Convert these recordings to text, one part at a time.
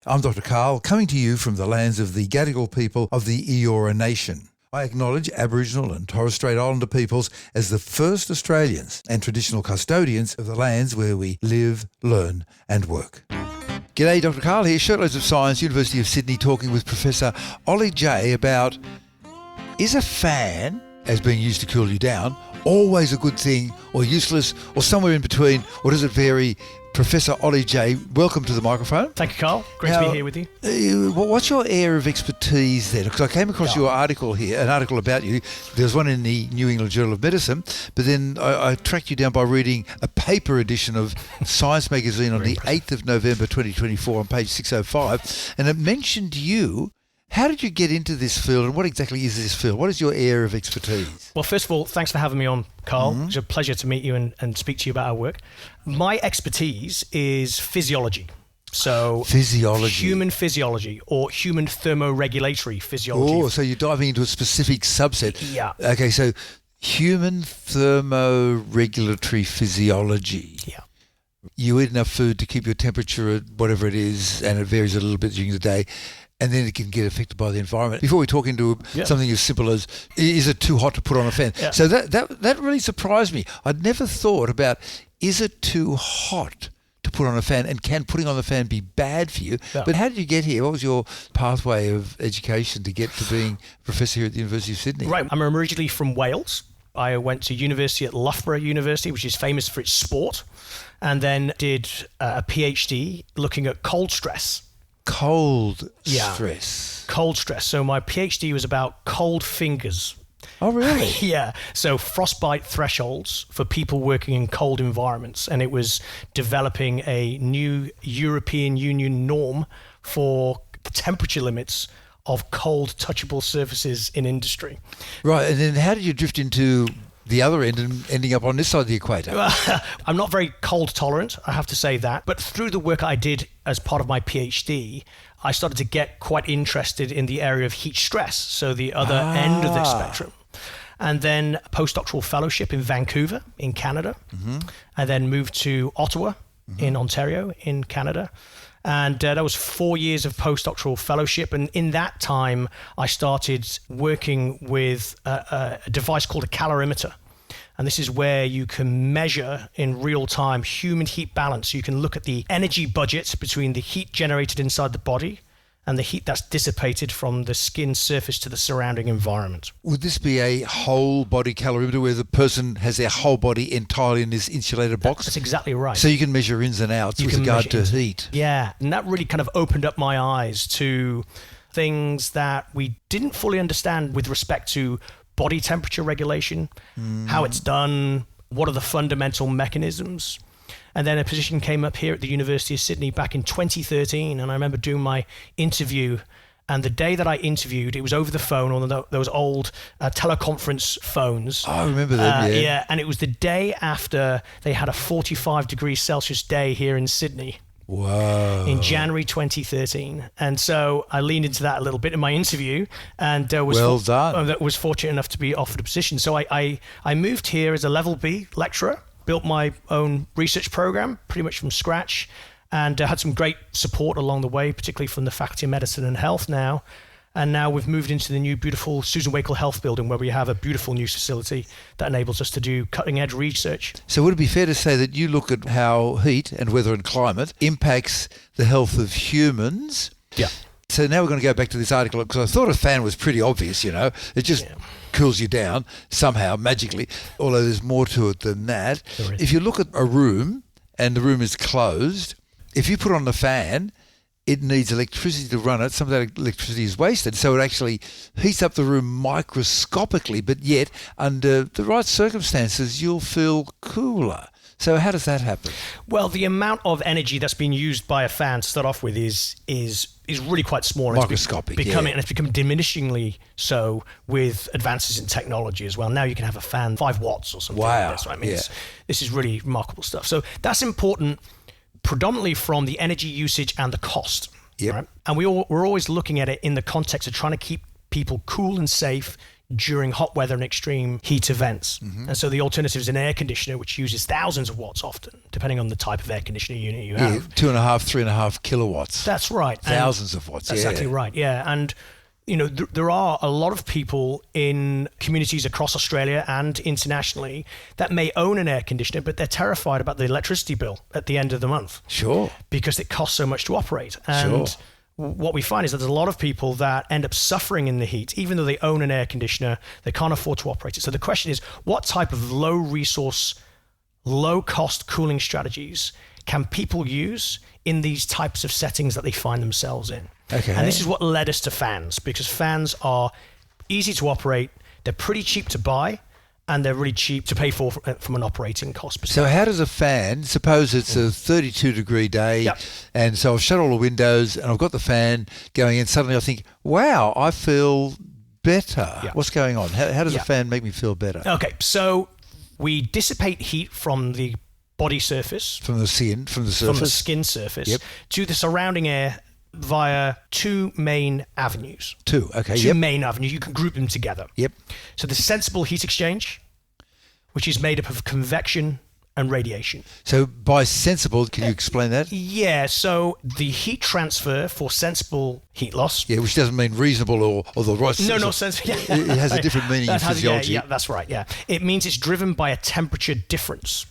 I'm Dr. Karl, coming to you from the lands of the Gadigal people of the Eora Nation. I acknowledge Aboriginal and Torres Strait Islander peoples as the first Australians and traditional custodians of the lands where we live, learn and work. G'day, Dr. Karl here, Shirtloads of Science, University of Sydney, talking with Professor Ollie Jay about, is a fan, as being used to cool you down, always a good thing or useless or somewhere in between, or does it vary? Professor Ollie Jay, welcome to the microphone. Thank you, Karl. Great to be here with you. What's your area of expertise then? Because I came across your article here, an article about you. There's one in the New England Journal of Medicine, but then I tracked you down by reading a paper edition of Science magazine on the 8th of November 2024 on page 605, and it mentioned you. How did you get into this field, and what exactly is this field? What is your area of expertise? Well, first of all, thanks for having me on, Karl. It's a pleasure to meet you and speak to you about our work. My expertise is physiology. So human physiology or human thermoregulatory physiology. Oh, so you're diving into a specific subset. Yeah. Okay, so human thermoregulatory physiology. Yeah. You eat enough food to keep your temperature at whatever it is, and it varies a little bit during the day, and then it can get affected by the environment. Before we talk into something as simple as, is it too hot to put on a fan? Yeah. So that really surprised me. I'd never thought about, is it too hot to put on a fan, and can putting on the fan be bad for you? Yeah. But how did you get here? What was your pathway of education to get to being a professor here at the University of Sydney? Right, I'm originally from Wales. I went to university at Loughborough University, which is famous for its sport, and then did a PhD looking at cold stress. Cold stress. Cold stress. So my PhD was about cold fingers. Oh, really? Yeah. So frostbite thresholds for people working in cold environments. And it was developing a new European Union norm for the temperature limits of cold touchable surfaces in industry. Right. And then how did you drift into the other end and ending up on this side of the equator? I'm not very cold tolerant, I have to say that. But through the work I did as part of my PhD, I started to get quite interested in the area of heat stress, so the other end of the spectrum. And then a postdoctoral fellowship in Vancouver in Canada. I then moved to Ottawa in Ontario in Canada. And that was 4 years of postdoctoral fellowship. And in that time, I started working with a device called a calorimeter. And this is where you can measure in real time human heat balance. You can look at the energy budget between the heat generated inside the body and the heat that's dissipated from the skin surface to the surrounding environment. Would this be a whole body calorimeter where the person has their whole body entirely in this insulated box? That's exactly right. So you can measure ins and outs with regard to heat. Yeah, and that really kind of opened up my eyes to things that we didn't fully understand with respect to body temperature regulation, how it's done, what are the fundamental mechanisms. And then a position came up here at the University of Sydney back in 2013, and I remember doing my interview. And the day that I interviewed, it was over the phone on those old teleconference phones. Oh, I remember them, yeah, and it was the day after they had a 45 degrees Celsius day here in Sydney. Wow. In January 2013. And so I leaned into that a little bit in my interview, and was fortunate enough to be offered a position. So I moved here as a level B lecturer, built my own research program pretty much from scratch, and had some great support along the way, particularly from the Faculty of Medicine and Health now. And now we've moved into the new beautiful Susan Wakell Health Building, where we have a beautiful new facility that enables us to do cutting-edge research. So would it be fair to say that you look at how heat and weather and climate impacts the health of humans? Yeah. So now we're going to go back to this article, because I thought a fan was pretty obvious, you know. It just cools you down somehow, magically, although there's more to it than that. If you look at a room and the room is closed, if you put on the fan, it needs electricity to run it. Some of that electricity is wasted, so it actually heats up the room microscopically, but yet under the right circumstances, you'll feel cooler. So how does that happen? Well, the amount of energy that's being used by a fan to start off with is really quite small. Microscopic, and it's become diminishingly so with advances in technology as well. Now you can have a fan 5 watts or something like this. Right? I mean, this is really remarkable stuff. So that's important predominantly from the energy usage and the cost. Yep. Right? And we're always looking at it in the context of trying to keep people cool and safe during hot weather and extreme heat events. And so the alternative is an air conditioner, which uses thousands of watts often, depending on the type of air conditioning unit you have. 2.5, 3.5 kilowatts. That's right. Thousands of watts. That's exactly right, yeah. And there are a lot of people in communities across Australia and internationally that may own an air conditioner, but they're terrified about the electricity bill at the end of the month. Sure. Because it costs so much to operate. And what we find is that there's a lot of people that end up suffering in the heat, even though they own an air conditioner, they can't afford to operate it. So the question is, what type of low resource, low cost cooling strategies can people use in these types of settings that they find themselves in? Okay. And this is what led us to fans, because fans are easy to operate, they're pretty cheap to buy, and they're really cheap to pay for from an operating cost perspective. So how does a fan, suppose it's a 32-degree day, Yep. and so I've shut all the windows and I've got the fan going in, suddenly I think, wow, I feel better. Yeah. What's going on? How does a Yeah. fan make me feel better? Okay, so we dissipate heat from the body surface, From the surface? from the skin surface, Yep. to the surrounding air via two main avenues. Two, okay, Two yep. main avenues. You can group them together. Yep. So the sensible heat exchange, which is made up of convection and radiation. So by sensible, can you explain that? Yeah, so the heat transfer for sensible heat loss. Yeah, which doesn't mean reasonable or the right. No sense. Yeah. It has a different meaning in That has- physiology. Yeah, that's right. Yeah, it means it's driven by a temperature difference.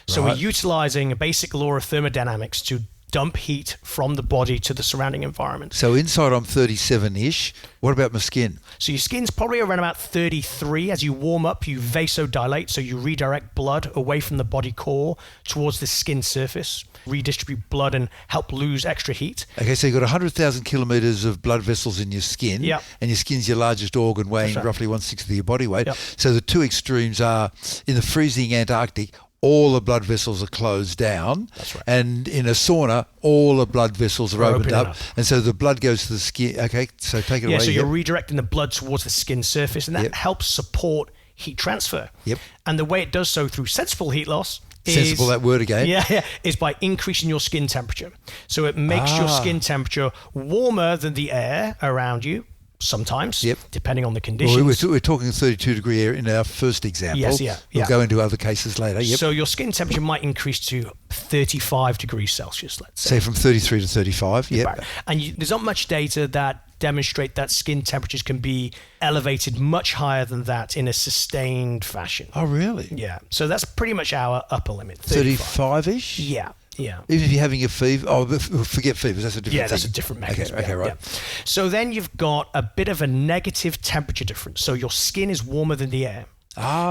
So Right. we're utilizing a basic law of thermodynamics to dump heat from the body to the surrounding environment. So inside I'm 37-ish. What about my skin? So your skin's probably around about 33. As you warm up, you vasodilate, so you redirect blood away from the body core towards the skin surface, redistribute blood and help lose extra heat. Okay, so you've got 100,000 kilometres of blood vessels in your skin, Yep. and your skin's your largest organ, weighing right. roughly 1/6 of your body weight. Yep. So the two extremes are, in the freezing Antarctic, all the blood vessels are closed down. That's right. And in a sauna, all the blood vessels are opened opening up. up. And so the blood goes to the skin. Okay, so take it Yeah, away. so you're Yep. redirecting the blood towards the skin surface, and that Yep. helps support heat transfer. Yep. And the way it does so through sensible heat loss is... Sensible, that word again. Yeah, is by increasing your skin temperature. So it makes your skin temperature warmer than the air around you, sometimes, Yep. depending on the Well, conditions. we're talking 32-degree air in our first example. Yes, yeah, We'll yeah. go into other cases later. Yep. So your skin temperature might increase to 35 degrees Celsius, let's say. Say from 33 to 35. Yep. Right. And there's not much data that demonstrate that skin temperatures can be elevated much higher than that in a sustained fashion. Oh, really? Yeah. So that's pretty much our upper limit. 35. 35-ish? Yeah. Yeah. Even if you're having a fever, forget fevers, that's a different thing. Yeah, that's a different mechanism. Okay, yeah, right. yeah. So then you've got a bit of a negative temperature difference. So your skin is warmer than the air.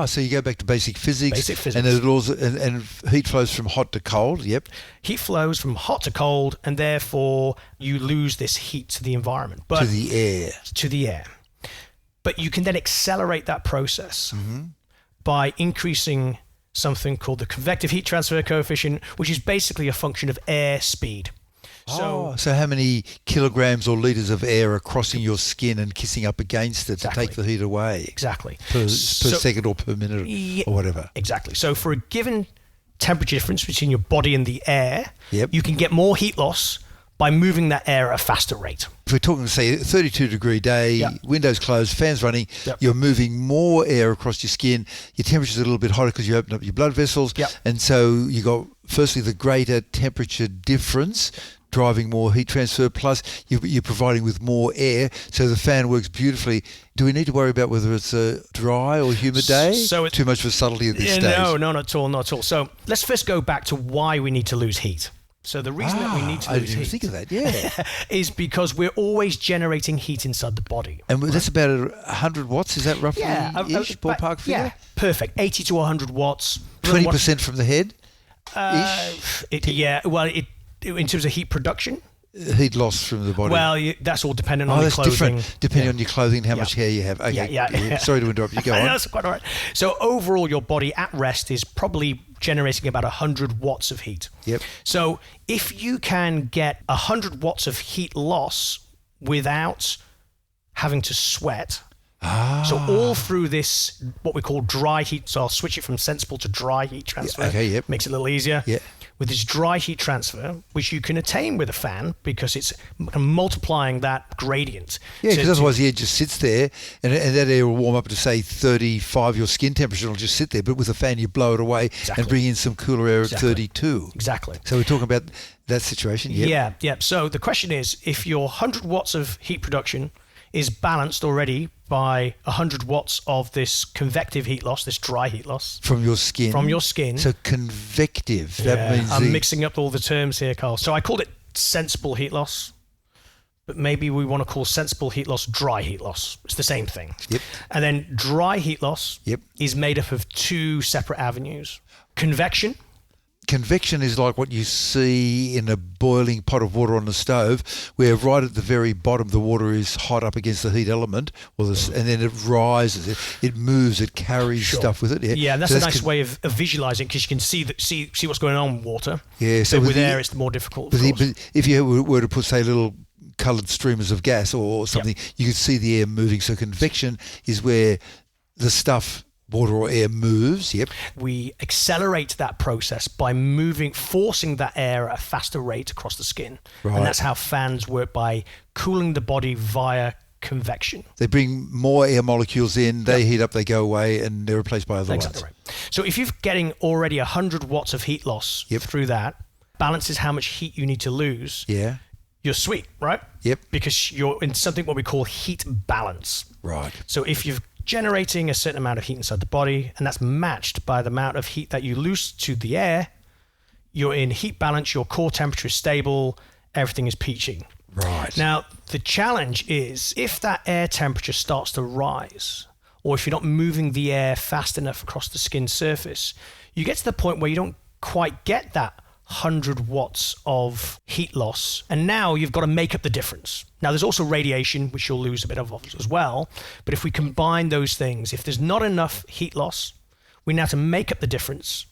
So you go back to basic physics. Basic physics. And there's laws, and heat flows from hot to cold, yep. Heat flows from hot to cold, and therefore you lose this heat to the environment. But To the air. to the air. But you can then accelerate that process Mm-hmm. by increasing something called the convective heat transfer coefficient, which is basically a function of air speed. So So how many kilograms or litres of air are crossing your skin and kissing up against it Exactly. to take the heat away? exactly. Per So- second or per minute Yeah. or whatever. Exactly. So for a given temperature difference between your body and the air, Yep. you can get more heat loss by moving that air at a faster rate. If we're talking, say, 32-degree day, Yep. windows closed, fans running, Yep. you're moving more air across your skin, your temperature's a little bit hotter because you open up your blood vessels, Yep. and so you got, firstly, the greater temperature difference, driving more heat transfer, plus you're providing with more air, so the fan works beautifully. Do we need to worry about whether it's a dry or humid day? So it- Too much for subtlety at this stage. No, not at all, not at all. So let's first go back to why we need to lose heat. So the reason that we need to I lose didn't even heat think of that, yeah. is because we're always generating heat inside the body. And that's about 100 watts, is that roughly ish, ballpark figure? Yeah, perfect. 80 to 100 watts. 20% from the head? In terms of heat production, Heat loss from the body. that's all dependent on the that's clothing. different depending on your clothing and how much hair you have. Okay. Yeah. Sorry to interrupt you. Go on. That's quite all right. So overall, your body at rest is probably generating about 100 watts of heat. Yep. So if you can get 100 watts of heat loss without having to sweat, so all through this, what we call dry heat, so I'll switch it from sensible to dry heat transfer. okay, yep. Makes it a little easier. Yeah. with this dry heat transfer, which you can attain with a fan because it's multiplying that gradient. Yeah, because otherwise the air just sits there, and that air will warm up to, say, 35, your skin temperature, and it'll just sit there. But with a fan, you blow it away and bring in some cooler air at 32. Exactly. So we're talking about that situation. Yep. Yeah. So the question is, if your 100 watts of heat production is balanced already by 100 watts of this convective heat loss, this dry heat loss. From your skin. So convective. That means I'm mixing up all the terms here, Carl. So I called it sensible heat loss, but maybe we want to call sensible heat loss dry heat loss. It's the same thing. Yep. And then dry heat loss is made up of two separate avenues. Convection. Convection is like what you see in a boiling pot of water on the stove, where right at the very bottom the water is hot up against the heat element, and then it rises, it moves, it carries stuff with it. Yeah, and that's a nice way of visualizing, because you can see what's going on with water. Yeah, so with air it's more difficult. But if you were to put, say, little coloured streamers of gas or something, you could see the air moving. So convection is where the stuff, water or air, moves. Yep. We accelerate that process by forcing that air at a faster rate across the skin. Right. And that's how fans work, by cooling the body via convection. They bring more air molecules in, they heat up, they go away, and they're replaced by other ones. Right. So if you're getting already 100 watts of heat loss through that, balances how much heat you need to lose. Yeah. You're sweet, right? Yep. Because you're in something what we call heat balance. Right. So if you're generating a certain amount of heat inside the body, and that's matched by the amount of heat that you lose to the air, you're in heat balance, your core temperature is stable, everything is peaching. Right. Now, the challenge is if that air temperature starts to rise, or if you're not moving the air fast enough across the skin surface, you get to the point where you don't quite get that 100 watts of heat loss, and now you've got to make up the difference. Now, there's also radiation, which you'll lose a bit of as well, but if we combine those things, if there's not enough heat loss, we now have to make up the difference,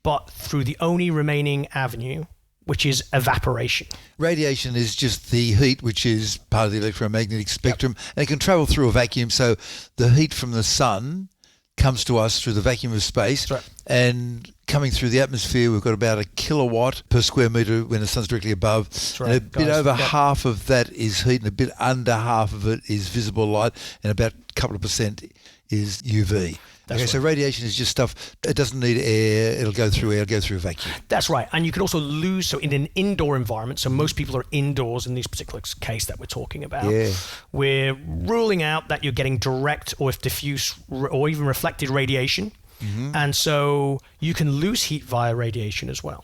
but through the only remaining avenue, which is evaporation. Radiation is just the heat which is part of the electromagnetic spectrum, and it can travel through a vacuum, so the heat from the sun comes to us through the vacuum of space, and coming through the atmosphere, we've got about 1 kilowatt per square metre when the sun's directly above. And a bit over half of that is heat, and a bit under half of it is visible light, and about a couple of percent is UV. So radiation is just stuff, it doesn't need air, it'll go through air, it'll go through a vacuum. That's right. And you can also lose, so in an indoor environment, so most people are indoors in this particular case that we're talking about, we're ruling out that you're getting direct or diffuse or even reflected radiation. Mm-hmm. And so you can lose heat via radiation as well.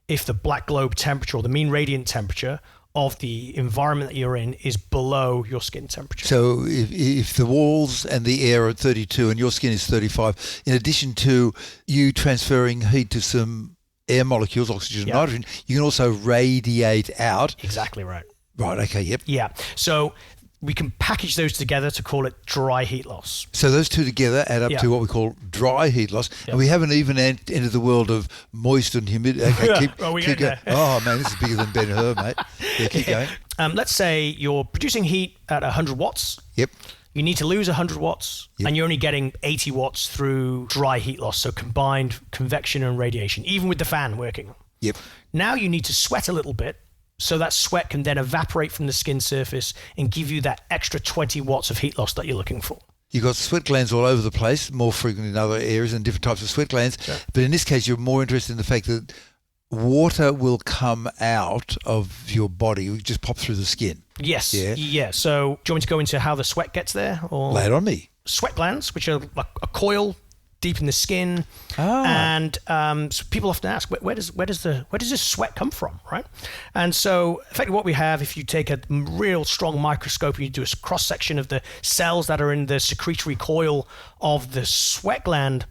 If the black globe temperature or the mean radiant temperature of the environment that you're in is below your skin temperature. So if the walls and the air are at 32 and your skin is 35, in addition to you transferring heat to some air molecules, oxygen and nitrogen, you can also radiate out. Exactly right. Right, okay, yep. Yeah, so we can package those together to call it dry heat loss. So those two together add up to what we call dry heat loss. Yep. And we haven't even entered the world of moist and humid. Okay, keep going. Oh, man, this is bigger than Ben-Hur, mate. Yeah, keep going. Let's say you're producing heat at 100 watts. Yep. You need to lose 100 watts, and you're only getting 80 watts through dry heat loss, so combined convection and radiation, even with the fan working. Yep. Now you need to sweat a little bit, so that sweat can then evaporate from the skin surface and give you that extra 20 watts of heat loss that you're looking for. You've got sweat glands all over the place, more frequent in other areas and different types of sweat glands. Sure. But in this case, you're more interested in the fact that water will come out of your body, it will just pop through the skin. Yes. Yeah. So do you want me to go into how the sweat gets there? Or lay it on me. Sweat glands, which are like a coil deep in the skin, and so people often ask, where does this sweat come from, right? And so, effectively, what we have, if you take a real strong microscope and you do a cross section of the cells that are in the secretory coil of the sweat gland,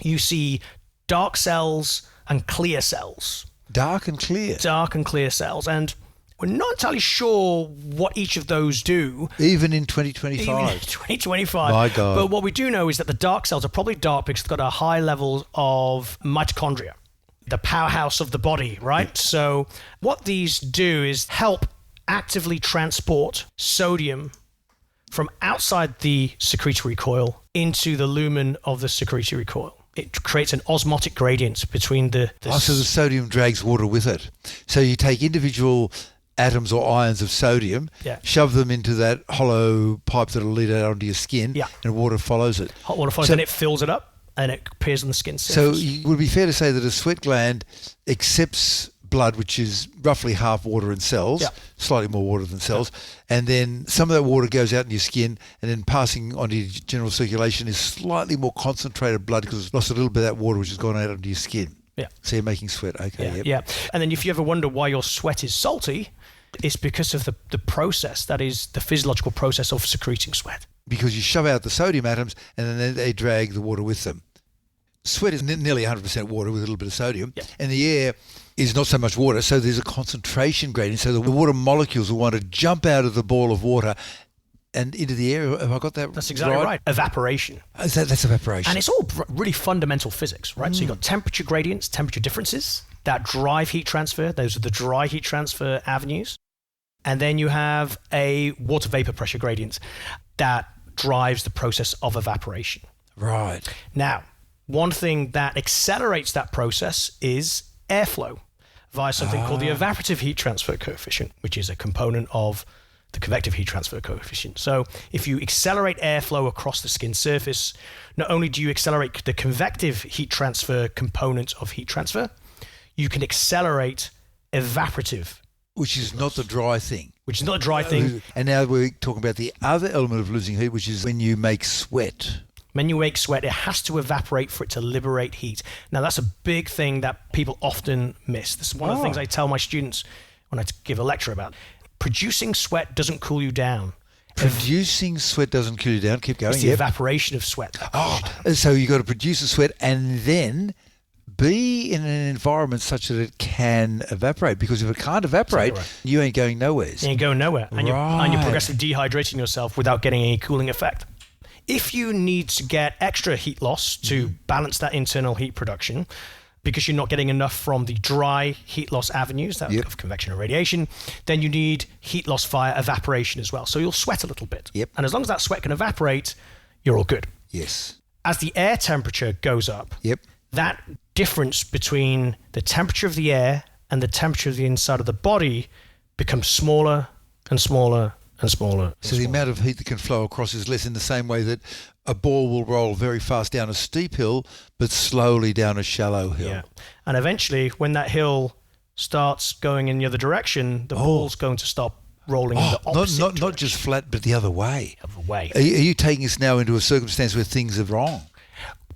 you see dark cells and clear cells. Dark and clear cells, and we're not entirely sure what each of those do. Even in 2025. 2025. My God. But what we do know is that the dark cells are probably dark because they've got a high level of mitochondria, the powerhouse of the body, right? Yeah. So what these do is help actively transport sodium from outside the secretory coil into the lumen of the secretory coil. it creates an osmotic gradient between the So the sodium drags water with it. So you take individual atoms or ions of sodium, shove them into that hollow pipe that'll lead out onto your skin, and water follows it. Hot water follows, and it fills it up, and it appears on the skin surface. So it would be fair to say that a sweat gland accepts blood, which is roughly half water and cells, slightly more water than cells, and then some of that water goes out in your skin, and then passing onto your general circulation is slightly more concentrated blood because it's lost a little bit of that water which has gone out into your skin. Yeah. So you're making sweat. Okay. Yeah. And then if you ever wonder why your sweat is salty, it's because of the process, that is the physiological process of secreting sweat. Because you shove out the sodium atoms and then they drag the water with them. Sweat is nearly 100% water with a little bit of sodium, and the air is not so much water, so there's a concentration gradient. So the water molecules will want to jump out of the ball of water and into the air. Have I got that right? That's exactly right. Evaporation. That's evaporation. And it's all really fundamental physics, right? So you've got temperature gradients, temperature differences that drive heat transfer. Those are the dry heat transfer avenues. And then you have a water vapor pressure gradient that drives the process of evaporation. Right. Now, one thing that accelerates that process is airflow via something called the evaporative heat transfer coefficient, which is a component of the convective heat transfer coefficient. So if you accelerate airflow across the skin surface, not only do you accelerate the convective heat transfer component of heat transfer, you can accelerate evaporative. Which is not the dry thing. Which is not a dry thing. And now we're talking about the other element of losing heat, which is when you make sweat. When you make sweat, it has to evaporate for it to liberate heat. Now, that's a big thing that people often miss. This is one of the things I tell my students when I give a lecture about. Producing sweat doesn't cool you down. Producing sweat doesn't cool you down. Keep going. It's the evaporation of sweat. So you've got to produce the sweat and then be in an environment such that it can evaporate. Because if it can't evaporate, you ain't going nowhere. You ain't going nowhere. And you're progressively dehydrating yourself without getting any cooling effect. If you need to get extra heat loss to balance that internal heat production, because you're not getting enough from the dry heat loss avenues of convection and radiation, then you need heat loss via evaporation as well. So you'll sweat a little bit. And as long as that sweat can evaporate, you're all good. Yes. As the air temperature goes up, that difference between the temperature of the air and the temperature of the inside of the body becomes smaller and smaller and smaller. So the amount of heat that can flow across is less, in the same way that a ball will roll very fast down a steep hill, but slowly down a shallow hill. Yeah. And eventually, when that hill starts going in the other direction, the ball's going to stop rolling in the opposite direction. Not just flat, but the other way. The other way. Are you taking us now into a circumstance where things are wrong?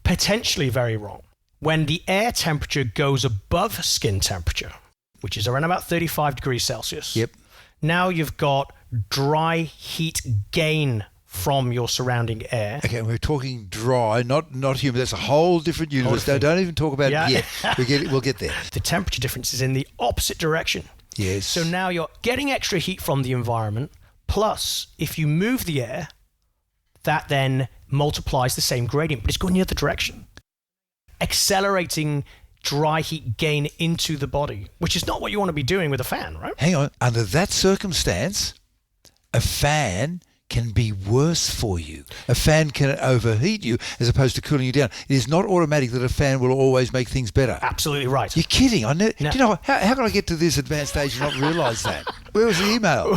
Potentially very wrong. When the air temperature goes above skin temperature, which is around about 35 degrees Celsius, now you've got dry heat gain from your surrounding air. Okay, we're talking dry, not humid. That's a whole different universe. Don't even talk about it yet. We'll get there. The temperature difference is in the opposite direction. Yes. So now you're getting extra heat from the environment, plus if you move the air, that then multiplies the same gradient, but it's going the other direction, accelerating dry heat gain into the body, which is not what you want to be doing with a fan, right? Hang on. Under that circumstance, a fan can be worse for you. A fan can overheat you as opposed to cooling you down. It is not automatic that a fan will always make things better. Absolutely right. You're kidding. Do you know, how can I get to this advanced stage and not realise that? Where was the email?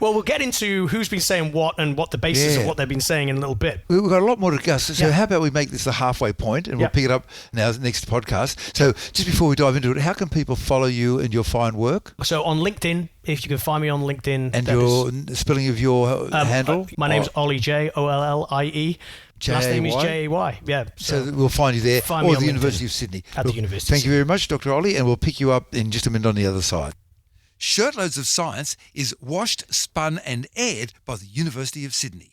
Well, we'll get into who's been saying what and what the basis of what they've been saying in a little bit. We've got a lot more to discuss. So how about we make this the halfway point and we'll pick it up now next podcast. So just before we dive into it, how can people follow you and your fine work? So on LinkedIn, if you can find me on LinkedIn. And your spelling of your handle? My name's Ollie, Ollie. Last name is Jay. Yeah. So we'll find you there. Or the University of Sydney. At the University. Thank you very much, Dr. Ollie, and we'll pick you up in just a minute on the other side. Shirtloads of Science is washed, spun and aired by the University of Sydney.